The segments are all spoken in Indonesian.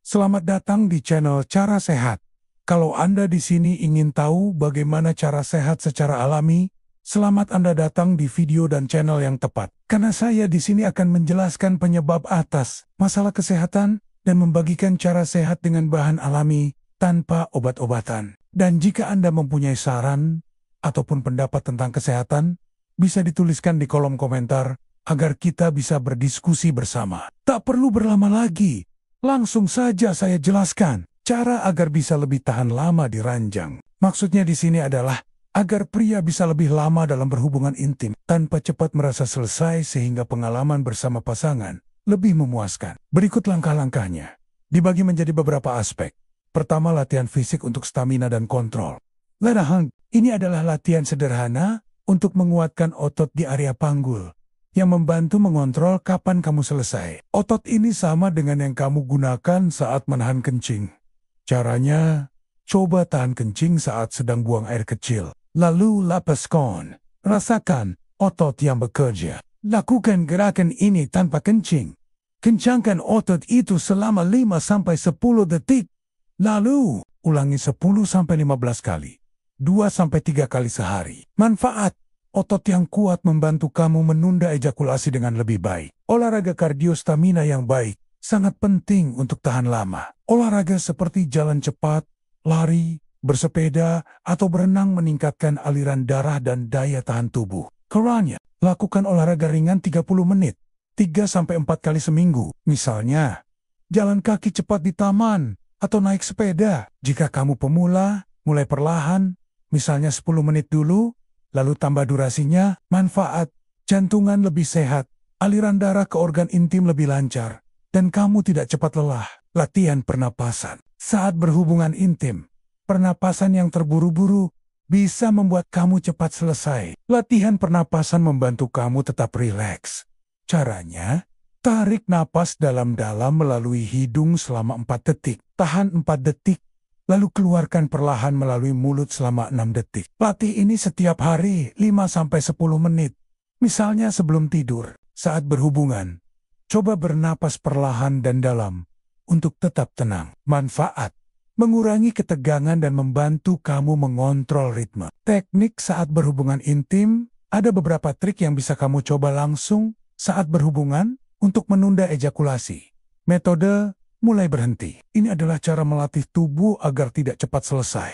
Selamat datang di channel Cara Sehat. Kalau Anda di sini ingin tahu bagaimana cara sehat secara alami, selamat Anda datang di video dan channel yang tepat. Karena saya di sini akan menjelaskan penyebab atas masalah kesehatan dan membagikan cara sehat dengan bahan alami tanpa obat-obatan. Dan jika Anda mempunyai saran ataupun pendapat tentang kesehatan, bisa dituliskan di kolom komentar agar kita bisa berdiskusi bersama. Tak perlu berlama lagi. Langsung saja saya jelaskan cara agar bisa lebih tahan lama di ranjang. Maksudnya di sini adalah agar pria bisa lebih lama dalam berhubungan intim tanpa cepat merasa selesai sehingga pengalaman bersama pasangan lebih memuaskan. Berikut langkah-langkahnya. Dibagi menjadi beberapa aspek. Pertama, latihan fisik untuk stamina dan kontrol. Ladahang, ini adalah latihan sederhana untuk menguatkan otot di area panggul yang membantu mengontrol kapan kamu selesai. Otot ini sama dengan yang kamu gunakan saat menahan kencing. Caranya, coba tahan kencing saat sedang buang air kecil. Lalu lepaskan. Rasakan otot yang bekerja. Lakukan gerakan ini tanpa kencing. Kencangkan otot itu selama 5-10 detik. Lalu, ulangi 10-15 kali. 2-3 kali sehari. Manfaat. Otot yang kuat membantu kamu menunda ejakulasi dengan lebih baik. Olahraga kardio stamina yang baik sangat penting untuk tahan lama. Olahraga seperti jalan cepat, lari, bersepeda, atau berenang meningkatkan aliran darah dan daya tahan tubuh. Caranya, lakukan olahraga ringan 30 menit, 3-4 kali seminggu. Misalnya, jalan kaki cepat di taman atau naik sepeda. Jika kamu pemula, mulai perlahan, misalnya 10 menit dulu, lalu tambah durasinya. Manfaat, jantungan lebih sehat, aliran darah ke organ intim lebih lancar, dan kamu tidak cepat lelah. Latihan pernapasan. Saat berhubungan intim, pernapasan yang terburu-buru bisa membuat kamu cepat selesai. Latihan pernapasan membantu kamu tetap rileks. Caranya, tarik napas dalam-dalam melalui hidung selama 4 detik. Tahan 4 detik. Lalu keluarkan perlahan melalui mulut selama 6 detik. Latih ini setiap hari 5-10 menit. Misalnya sebelum tidur, saat berhubungan. Coba bernapas perlahan dan dalam untuk tetap tenang. Manfaat, mengurangi ketegangan dan membantu kamu mengontrol ritme. Teknik saat berhubungan intim, ada beberapa trik yang bisa kamu coba langsung saat berhubungan untuk menunda ejakulasi. Metode mulai berhenti. Ini adalah cara melatih tubuh agar tidak cepat selesai.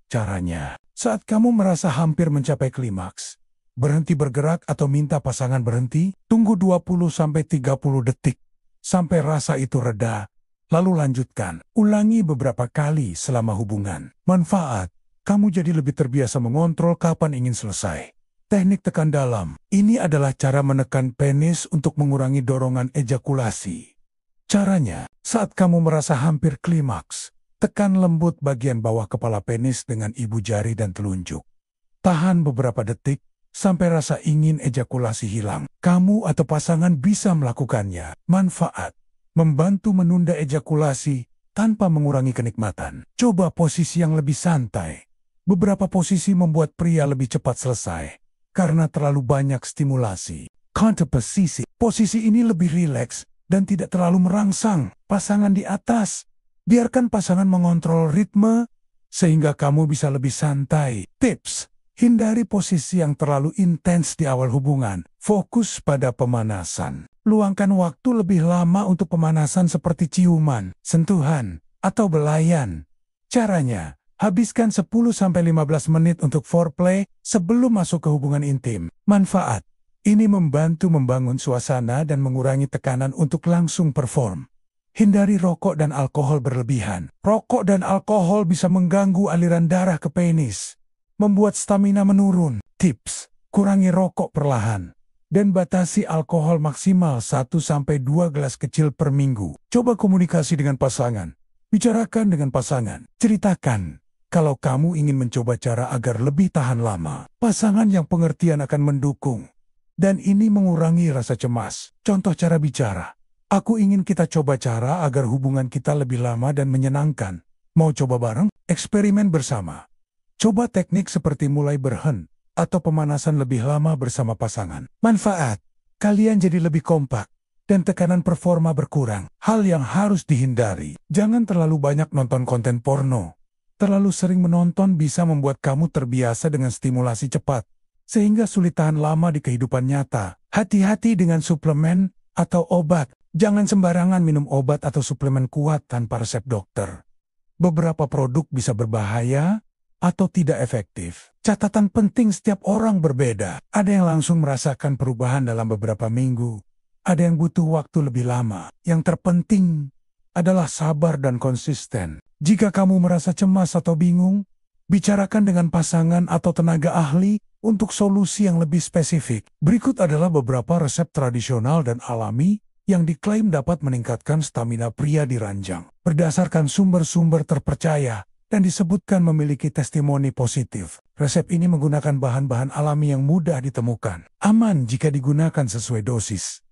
Caranya, saat kamu merasa hampir mencapai klimaks, berhenti bergerak atau minta pasangan berhenti, tunggu 20-30 detik sampai rasa itu reda, lalu lanjutkan. Ulangi beberapa kali selama hubungan. Manfaat, kamu jadi lebih terbiasa mengontrol kapan ingin selesai. Teknik tekan dalam, ini adalah cara menekan penis untuk mengurangi dorongan ejakulasi. Caranya, saat kamu merasa hampir klimaks, tekan lembut bagian bawah kepala penis dengan ibu jari dan telunjuk. Tahan beberapa detik sampai rasa ingin ejakulasi hilang. Kamu atau pasangan bisa melakukannya. Manfaat, membantu menunda ejakulasi tanpa mengurangi kenikmatan. Coba posisi yang lebih santai. Beberapa posisi membuat pria lebih cepat selesai karena terlalu banyak stimulasi. Counter posisi. Posisi ini lebih rileks dan tidak terlalu merangsang pasangan di atas. Biarkan pasangan mengontrol ritme sehingga kamu bisa lebih santai. Tips, hindari posisi yang terlalu intens di awal hubungan. Fokus pada pemanasan. Luangkan waktu lebih lama untuk pemanasan seperti ciuman, sentuhan, atau belayan. Caranya, habiskan 10-15 menit untuk foreplay sebelum masuk ke hubungan intim. Manfaat, ini membantu membangun suasana dan mengurangi tekanan untuk langsung perform. Hindari rokok dan alkohol berlebihan. Rokok dan alkohol bisa mengganggu aliran darah ke penis, membuat stamina menurun. Tips, kurangi rokok perlahan dan batasi alkohol maksimal 1-2 gelas kecil per minggu. Coba komunikasi dengan pasangan. Bicarakan dengan pasangan. Ceritakan kalau kamu ingin mencoba cara agar lebih tahan lama. Pasangan yang pengertian akan mendukung. Dan ini mengurangi rasa cemas. Contoh cara bicara. Aku ingin kita coba cara agar hubungan kita lebih lama dan menyenangkan. Mau coba bareng? Eksperimen bersama. Coba teknik seperti mulai berhen atau pemanasan lebih lama bersama pasangan. Manfaat, kalian jadi lebih kompak. dan tekanan performa berkurang. Hal yang harus dihindari, jangan terlalu banyak nonton konten porno. Terlalu sering menonton bisa membuat kamu terbiasa dengan stimulasi cepat, sehingga sulit tahan lama di kehidupan nyata. Hati-hati dengan suplemen atau obat. Jangan sembarangan minum obat atau suplemen kuat tanpa resep dokter. Beberapa produk bisa berbahaya atau tidak efektif. Catatan penting, setiap orang berbeda. Ada yang langsung merasakan perubahan dalam beberapa minggu. Ada yang butuh waktu lebih lama. Yang terpenting adalah sabar dan konsisten. Jika kamu merasa cemas atau bingung, bicarakan dengan pasangan atau tenaga ahli untuk solusi yang lebih spesifik. Berikut adalah beberapa resep tradisional dan alami yang diklaim dapat meningkatkan stamina pria di ranjang. Berdasarkan sumber-sumber terpercaya dan disebutkan memiliki testimoni positif. Resep ini menggunakan bahan-bahan alami yang mudah ditemukan, aman jika digunakan sesuai dosis,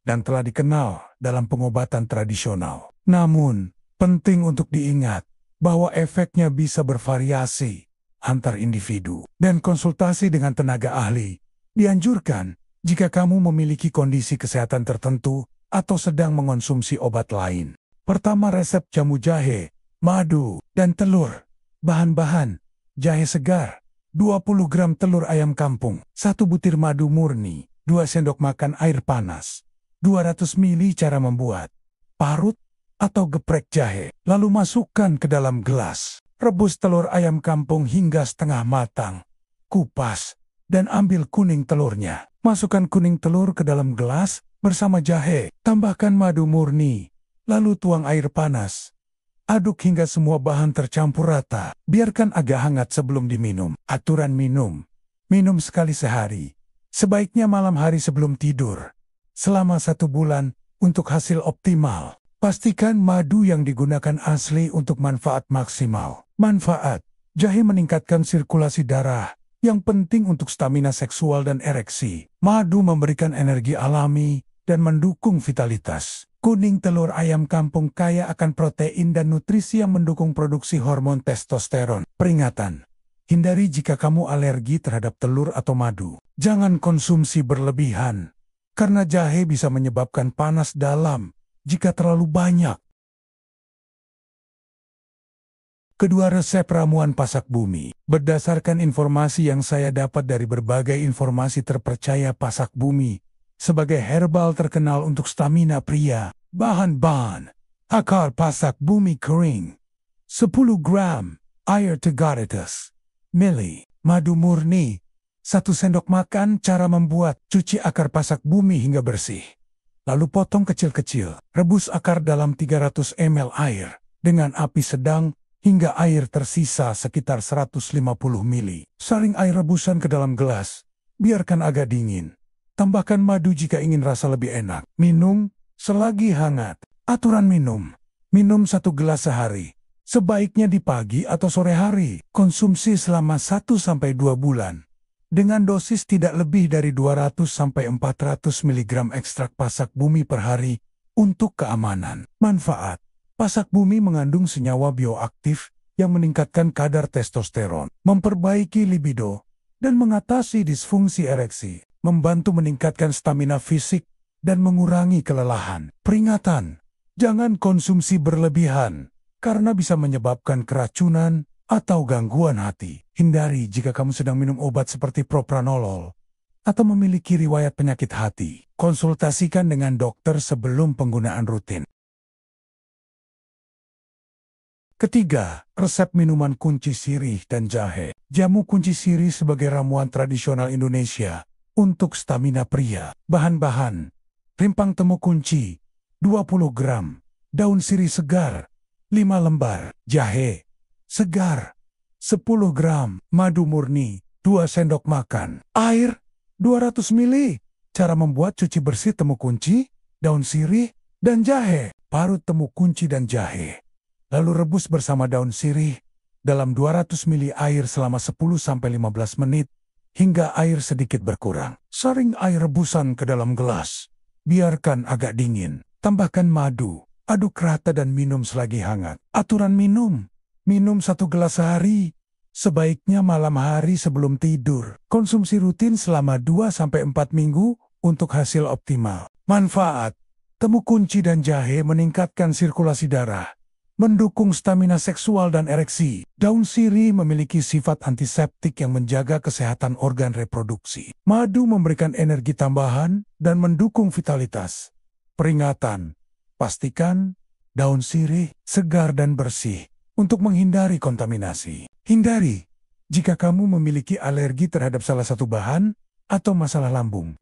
dan telah dikenal dalam pengobatan tradisional. Namun, penting untuk diingat bahwa efeknya bisa bervariasi antar individu, dan konsultasi dengan tenaga ahli dianjurkan jika kamu memiliki kondisi kesehatan tertentu atau sedang mengonsumsi obat lain. Pertama, resep jamu jahe, madu, dan telur. Bahan-bahan: jahe segar, 20 gram telur ayam kampung, 1 butir madu murni, 2 sendok makan air panas, 200 ml. Cara membuat: parut atau geprek jahe, lalu masukkan ke dalam gelas. Rebus telur ayam kampung hingga setengah matang. Kupas dan ambil kuning telurnya. Masukkan kuning telur ke dalam gelas bersama jahe. Tambahkan madu murni, lalu tuang air panas. Aduk hingga semua bahan tercampur rata. Biarkan agak hangat sebelum diminum. Aturan minum: minum sekali sehari. Sebaiknya malam hari sebelum tidur. Selama 1 bulan untuk hasil optimal. Pastikan madu yang digunakan asli untuk manfaat maksimal. Manfaat: jahe meningkatkan sirkulasi darah, yang penting untuk stamina seksual dan ereksi. Madu memberikan energi alami dan mendukung vitalitas. Kuning telur ayam kampung kaya akan protein dan nutrisi yang mendukung produksi hormon testosteron. Peringatan: hindari jika kamu alergi terhadap telur atau madu. Jangan konsumsi berlebihan, karena jahe bisa menyebabkan panas dalam jika terlalu banyak. Kedua, resep ramuan pasak bumi. Berdasarkan informasi yang saya dapat dari berbagai informasi terpercaya, pasak bumi sebagai herbal terkenal untuk stamina pria. Bahan-bahan: akar pasak bumi kering, 10 gram, air 300 ml, madu murni, 1 sendok makan. Cara membuat: cuci akar pasak bumi hingga bersih, lalu potong kecil-kecil. Rebus akar dalam 300 ml air dengan api sedang hingga air tersisa sekitar 150 ml. Saring air rebusan ke dalam gelas. Biarkan agak dingin. Tambahkan madu jika ingin rasa lebih enak. Minum selagi hangat. Aturan minum: minum 1 gelas sehari. Sebaiknya di pagi atau sore hari. Konsumsi selama 1-2 bulan. Dengan dosis tidak lebih dari 200-400 mg ekstrak pasak bumi per hari untuk keamanan. Manfaat: pasak bumi mengandung senyawa bioaktif yang meningkatkan kadar testosteron, memperbaiki libido, dan mengatasi disfungsi ereksi, membantu meningkatkan stamina fisik, dan mengurangi kelelahan. Peringatan: jangan konsumsi berlebihan, karena bisa menyebabkan keracunan atau gangguan hati. Hindari jika kamu sedang minum obat seperti propranolol atau memiliki riwayat penyakit hati. Konsultasikan dengan dokter sebelum penggunaan rutin. Ketiga, resep minuman kunci sirih dan jahe. Jamu kunci sirih sebagai ramuan tradisional Indonesia untuk stamina pria. Bahan-bahan: rimpang temu kunci, 20 gram, daun sirih segar, 5 lembar, jahe segar, 10 gram, madu murni, 2 sendok makan, air, 200 ml. Cara membuat: cuci bersih temu kunci, daun sirih, dan jahe. Parut temu kunci dan jahe, lalu rebus bersama daun sirih dalam 200 ml air selama 10-15 menit hingga air sedikit berkurang. Saring air rebusan ke dalam gelas. Biarkan agak dingin. Tambahkan madu, aduk rata dan minum selagi hangat. Aturan minum: minum 1 gelas sehari. Sebaiknya malam hari sebelum tidur. Konsumsi rutin selama 2-4 minggu untuk hasil optimal. Manfaat: Temu kunci dan jahe meningkatkan sirkulasi darah, mendukung stamina seksual dan ereksi. Daun sirih memiliki sifat antiseptik yang menjaga kesehatan organ reproduksi. Madu memberikan energi tambahan dan mendukung vitalitas. Peringatan, pastikan daun sirih segar dan bersih untuk menghindari kontaminasi. Hindari jika kamu memiliki alergi terhadap salah satu bahan atau masalah lambung.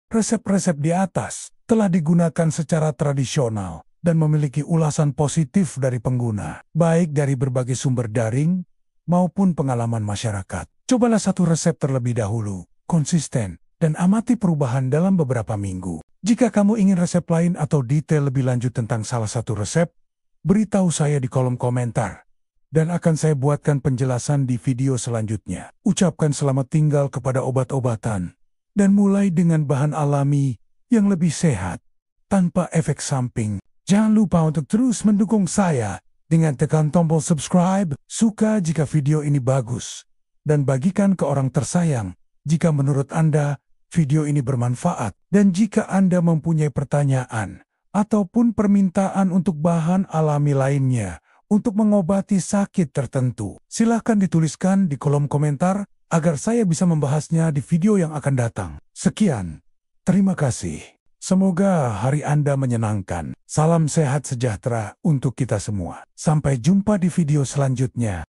Resep-resep di atas telah digunakan secara tradisional dan memiliki ulasan positif dari pengguna, baik dari berbagai sumber daring maupun pengalaman masyarakat. Cobalah satu resep terlebih dahulu, konsisten, dan amati perubahan dalam beberapa minggu. Jika kamu ingin resep lain atau detail lebih lanjut tentang salah satu resep, beritahu saya di kolom komentar, dan akan saya buatkan penjelasan di video selanjutnya. Ucapkan selamat tinggal kepada obat-obatan, dan mulai dengan bahan alami yang lebih sehat, tanpa efek samping. Jangan lupa untuk terus mendukung saya dengan tekan tombol subscribe, suka jika video ini bagus, dan bagikan ke orang tersayang jika menurut Anda video ini bermanfaat. Dan jika Anda mempunyai pertanyaan ataupun permintaan untuk bahan alami lainnya untuk mengobati sakit tertentu, silakan dituliskan di kolom komentar agar saya bisa membahasnya di video yang akan datang. Sekian, terima kasih. Semoga hari Anda menyenangkan. Salam sehat sejahtera untuk kita semua. Sampai jumpa di video selanjutnya.